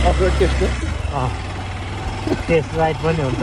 अफरोड test test ride पनि हुन्छ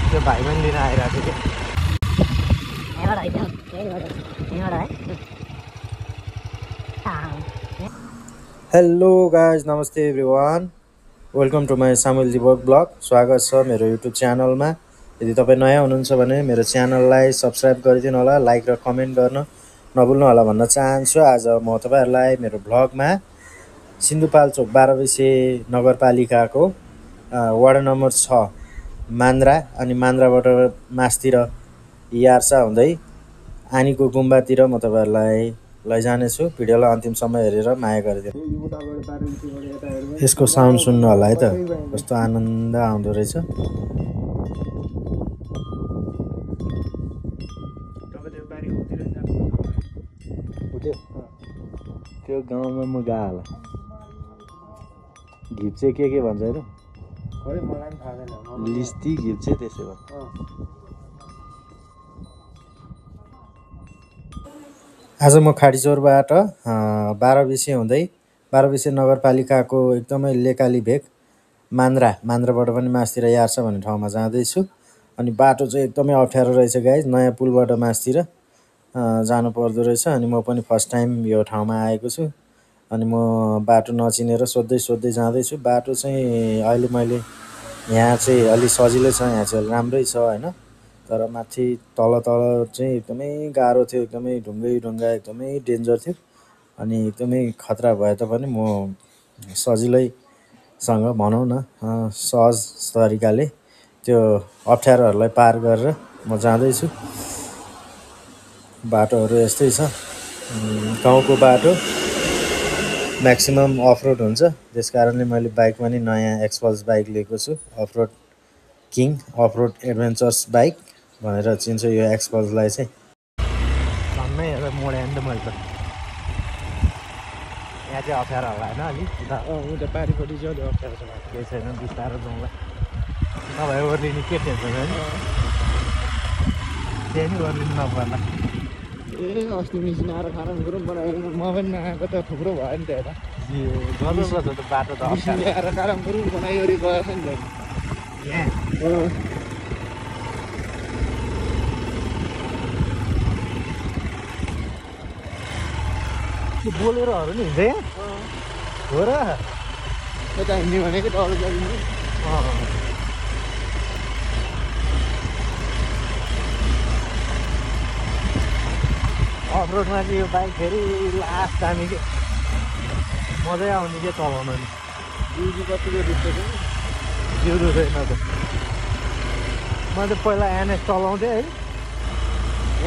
त्यो भाइ पनि लिन आइरहेको थियो हेलो गाइज नमस्ते everyone welcome to my Samuel Jeevak blog स्वागत छ मेरो युट्युब च्यानलमा यदि तपाईँ नयाँ हुनुहुन्छ भने मेरो च्यानललाई सब्सक्राइब गरिदिनु होला लाइक र कमेन्ट गर्न नभुल्नु होला भन्न चाहन्छु आज म तपाईहरुलाई मेरो ब्लगमा सिन्धुपाल्चोक 12 वैसे नगरपालिकाको वार्ड नम्बर 6 मान्द्रा अनि मान्द्राबाट मास्तिर यार्सा हुँदै आनीको गुम्बातिर म तपाईहरुलाई लैजानेछु भिडियोलाई अन्तिमसम्म हेरेर माया गरिदिनु यसको साउन्ड सुन्नु होला है त कस्तो आनन्द आउँदो रहेछ त्यो गाउँमा म गए होला घिप्चे के भन्छ हैन लिस्टी घिप्चे त्यसै भन्छ आज म खाडीचौरबाट 12 विषय हुँदै 12 विषय नगरपालिकाको एकदमै लेकाली भेग मान्द्राबाट पनि मास्तिर यार्छ भन्ने ठाउँमा जाँदैछु अनि बाटो चाहिँ एकदमै अप्ठ्यारो रहेछ गाइज नयाँ पुलबाट मास्तिर जानु पर्दो रहेछ अनि म पनि फर्स्ट टाइम यो ठाउँमा आएको छु अनि म बाटो नचिनेर सोध्दै जाँदैछु बाटो चाहिँ अहिले मैले यहाँ चाहिँ अलि सजिलै छ यहाँ चाहिँ राम्रै छ हैन तर माथि तल चाहिँ एकदमै गाह्रो थियो एकदमै ढुङ्गा एकदमै डेन्जर थियो अनि एकदमै खतरा भए तापनि म सजिलैसँग भनौँ न सहज तरिकाले त्यो अप्ठ्यारोहरूलाई पार गरेर म जाँदैछु बाटोहरू यस्तै छ गाउँको बाटो म्याक्सिमम अफरोड हुन्छ त्यसकारणले मैले बाइकमा नि नयाँ एक्सपल्स बाइक लिएको छु अफरोड किङ अफरोड एडभेन्चर्स बाइक भनेर चिन्छु यो एक्सपल्सलाई चाहिँ झन्नै हेरेर मोड्याएँ नि त मैले त यहाँ चाहिँ अप्ठ्यारो होला होइन अलिक उता पारिपट्टि चाहिँ अलि अप्ठ्यारो छ केही छैन बिस्तारो जाउँला तपाईँ ओर्लिने के टेन्सन होइन त्यही नि ओर्लिनु नपर्ला ए अस्ति मिसिन आएर खाना कुरो बनाएर म पनि नआएको त थुप्रो भयो नि त यता गर्नुपर्छ त बाटो त आएर कारण कुरो बनाइवरी गएको छ नि त बोलेरोहरू नि हिँड्छ यहाँ हो र यता हिँड्ने भनेको त अरू गरिने अफरोडमा चाहिँ यो बाइक फेरि लास्ट दामी के मजै आउने के चलाउन नि जिउ कतिको दुख्छ जिउ दुख्दैन त म त पहिला एनएस चलाउँथेँ है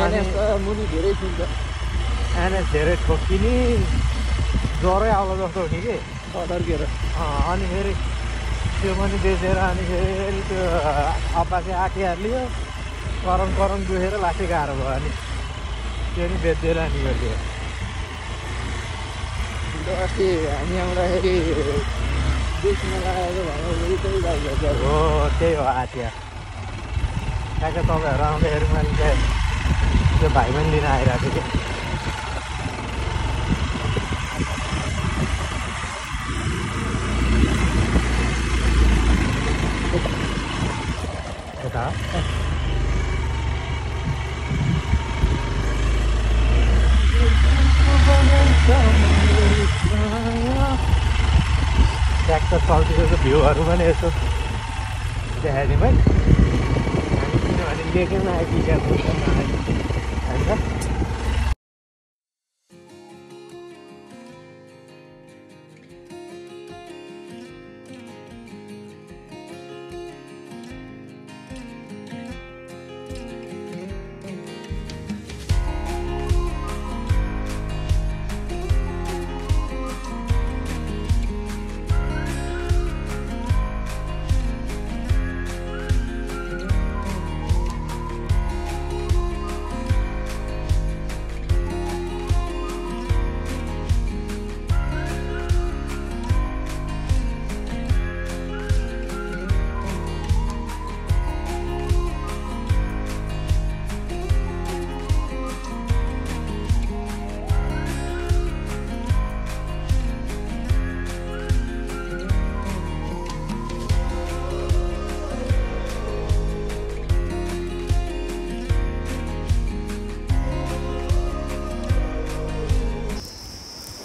एनएस त मुनि धेरै सुन्छ एनएस धेरै ठोक्किने ज्वरै आउला जस्तो हुने कि तर्केर अनि फेरि त्यो पनि बेचेर अनि फेरि त्यो अपासे आँटिहाल्यो करङ दुखेर लास्टै गाह्रो भयो अनि त्यो नि बेच्दै लाने गर्थ्यो अस्ति हामी आउँदाखेरि बेच्न लगाएको हो त्यही हो आँटिया ठ्याक्कै तपाईँहरू आउँदाखेरि मैले चाहिँ त्यो भाइ पनि लिन आइरहेको थिएँ कि यता ट्र्याक्टर चल्तीको भ्यूहरू पनि यसो देखाइदिउँ है हामी किनभने लेखेर आइपुगेको हुन्छ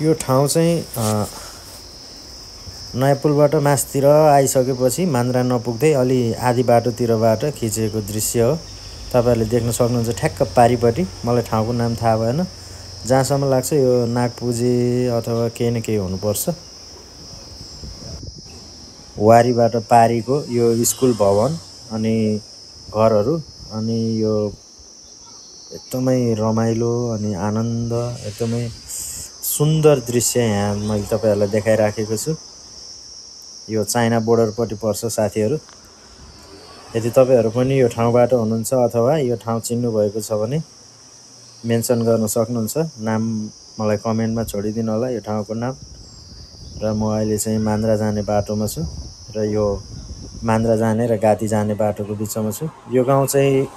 यो ठाउँ चाहिँ नयाँ पुलबाट मासतिर आइसकेपछि मान्द्रा नपुग्दै अलि आधी बाटोतिरबाट खिचेको दृश्य हो। तपाईहरुले देख्न सक्नुहुन्छ ठ्याक्क पारिपट्टि। मलाई ठाउँको नाम थाहा भएन, जहाँसम्म लाग्छ यो नागपुजे अथवा केही न केही हुनुपर्छ। वारीबाट पारीको यो स्कुल भवन अनि घरहरू अनि यो एकदमै रमाइलो अनि आनन्द एकदमै सुन्दर दृश्य यहाँ मैले तपाईहरुलाई देखाइराखेको छु। यो चाइना बोर्डरपट्टि पर्छ साथीहरु। यदि तपाईहरु पनि यो ठाउँबाट हुनुहुन्छ अथवा यो ठाउँ चिन्नु भएको छ भने मेन्सन गर्न सक्नुहुन्छ। नाम मलाई कमेन्टमा छोडिदिनु होला यो ठाउँको नाम। र म अहिले चाहिँ मान्द्रा जाने बाटोमा छु र यो मान्द्रा जाने र गाती जाने बाटोको बिचमा छु। यो गाउँ चाहिँ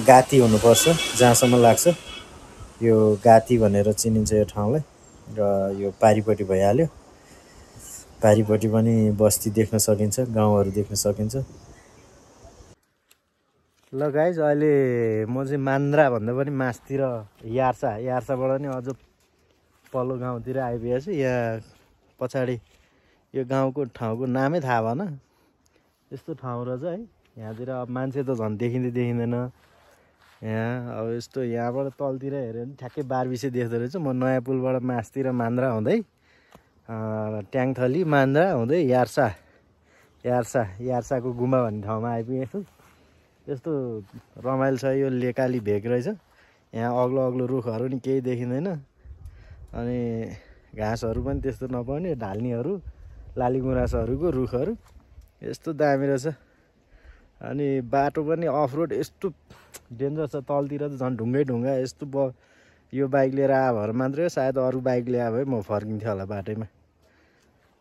गाती हुनुपर्छ जहाँसम्म लाग्छ। यो गाती भनेर चिनिन्छ यो ठाउँलाई। र यो पारिपट्टि भइहाल्यो। पारिपट्टि पनि बस्ती देख्न सकिन्छ, गाउँहरू देख्न सकिन्छ। ल गाइज अहिले म चाहिँ मान्द्रा भन्दा पनि मासतिर यार्साबाट नि अझ पल्लो गाउँतिर आइपुगेको छु। यहाँ पछाडि यो गाउँको ठाउँको नामै थाहा भएन, यस्तो ठाउँ रहेछ है। यहाँतिर अब मान्छे त झन् देखिँदैन। यहाँ अब यस्तो यहाँबाट तलतिर हेऱ्यो भने ठ्याक्कै बारबिसे देख्दो रहेछ। म नयाँ पुलबाट मासतिर मान्द्रा हुँदै ट्याङथली मान्द्रा हुँदै यार्साको गुम्बा भन्ने ठाउँमा आइपुगेको छु। यस्तो रमाइलो छ। यो लेकाली भेग रहेछ। यहाँ अग्लो अग्लो रुखहरू नि केही देखिँदैन अनि घाँसहरू पनि त्यस्तो नपाउने ढाल्नेहरू लालीगुराँसहरूको रुखहरू यस्तो दामी रहेछ। अनि बाटो पनि अफरोड यस्तो डेन्जर छ। तलतिर त झन् ढुङ्गा यस्तो यो बाइक लिएर आयो भएर मात्रै सायद अरू बाइक ल्यायो भए म फर्किन्थेँ होला बाटैमा।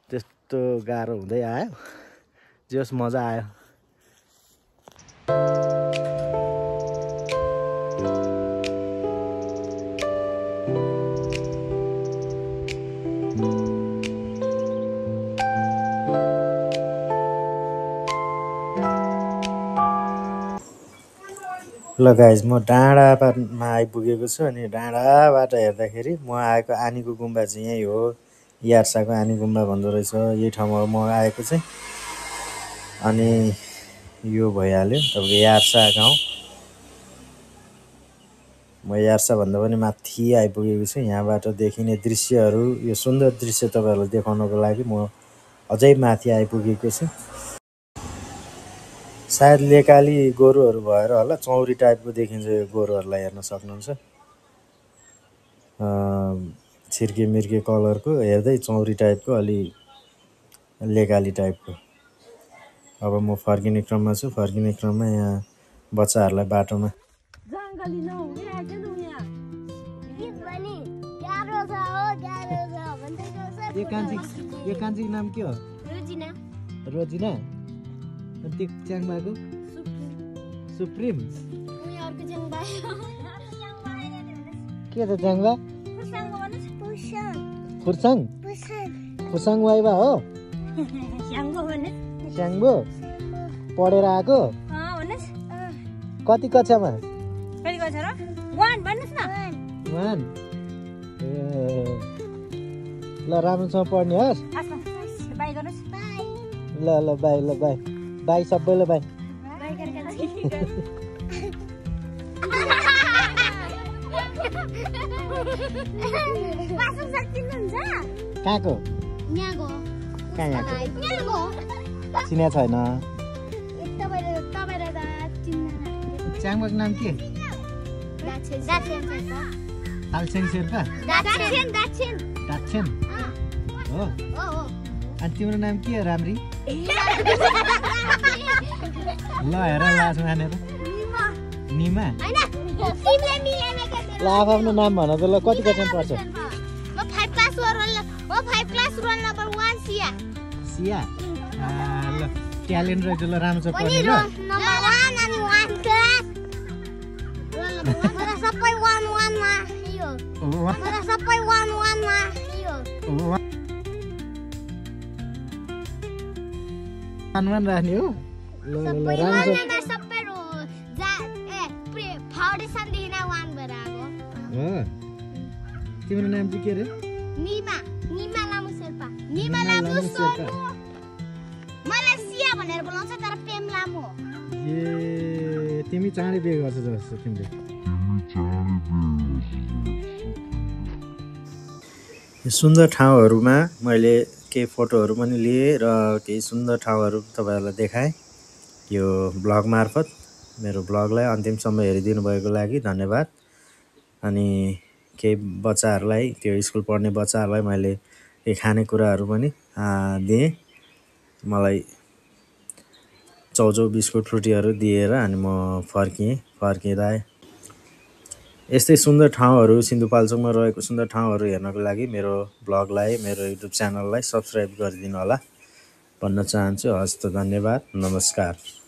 त्यस्तो गाह्रो हुँदै आयो। जस मजा आयो। ल गाइज म डाँडामा आइपुगेको छु अनि डाँडाबाट हेर्दाखेरि म आएको आनीको गुम्बा चाहिँ यही हो। यार्साको आनी गुम्बा भन्दो रहेछ। यही ठाउँमा म आएको चाहिँ। अनि यो भइहाल्यो तपाईँको यार्सा गाउँ। म यार्सा भन्दा पनि माथि आइपुगेको छु। यहाँबाट देखिने दृश्यहरू यो सुन्दर दृश्य तपाईँहरूलाई देखाउनको लागि म अझै माथि आइपुगेको छु। सायद लेकाली गोरुहरू भएर होला चौरी टाइपको देखिन्छ यो गोरुहरूलाई हेर्न सक्नुहुन्छ। छिर्के मिर्के कलरको हेर्दै चौरी टाइपको अलि लेकाली टाइपको। अब म फर्किने क्रममा छु। फर्किने क्रममा यहाँ बच्चाहरूलाई बाटोमा यो कान्छीको नाम के हो? रोजिना। त्यो च्याङबाको सुप्रिम के छ च्याङबा? खुर्साङ वाइबा हो। स्याङ्बो पढेर आएको? कति कक्षामा? 1 ल राम्रोसँग पढ्ने होस्। ल बाई सबैलाई बाई। कहाँको? कहाँ यहाँको? चिने छैन। च्याङबाको नाम के? तालछेन शेर्पा? दाछेन हो। अनि तिम्रो नाम के हो राम्री? ल हेर लाज मानेर निमा। ल आफ्नो नाम भन त। ल कति कक्षामा पढ्छ? सिया। ल ट्यालेन्ट रहेछ। ल राम्रो छ पढ्ने। ल अनुमान राख्ने हो। ल राम्रो तिम्रो नाम चाहिँ के अरे? निमा लामु शेर्पा निमा लामु सोनु मलाई सिया भनेर बोलाउँछ तर प्रेम लामु हो ए तिमी चाँडै बिहे गर्छ जस्तो तिमीले यो सुन्दर ठाउँहरूमा मैले केही फोटोहरू पनि लिएँ र केही सुन्दर ठाउँहरू तपाईँहरूलाई देखाएँ यो ब्लग मार्फत मेरो ब्लगलाई अन्तिमसम्म हेरिदिनु भएको लागि धन्यवाद अनि केही बच्चाहरूलाई त्यो स्कुल पढ्ने बच्चाहरूलाई मैले केही खानेकुराहरू पनि दिएँ मलाई चाउचाउ बिस्कुट फ्रुटीहरू दिएर अनि म फर्किँदा यस्तै सुन्दर ठाउँहरू सिन्धुपाल्चोकमा रहेको सुन्दर ठाउँहरू हेर्नको लागि मेरो ब्लगलाई मेरो युट्युब च्यानललाई सब्सक्राइब गरिदिनु होला भन्न चाहन्छु हस् त धन्यवाद नमस्कार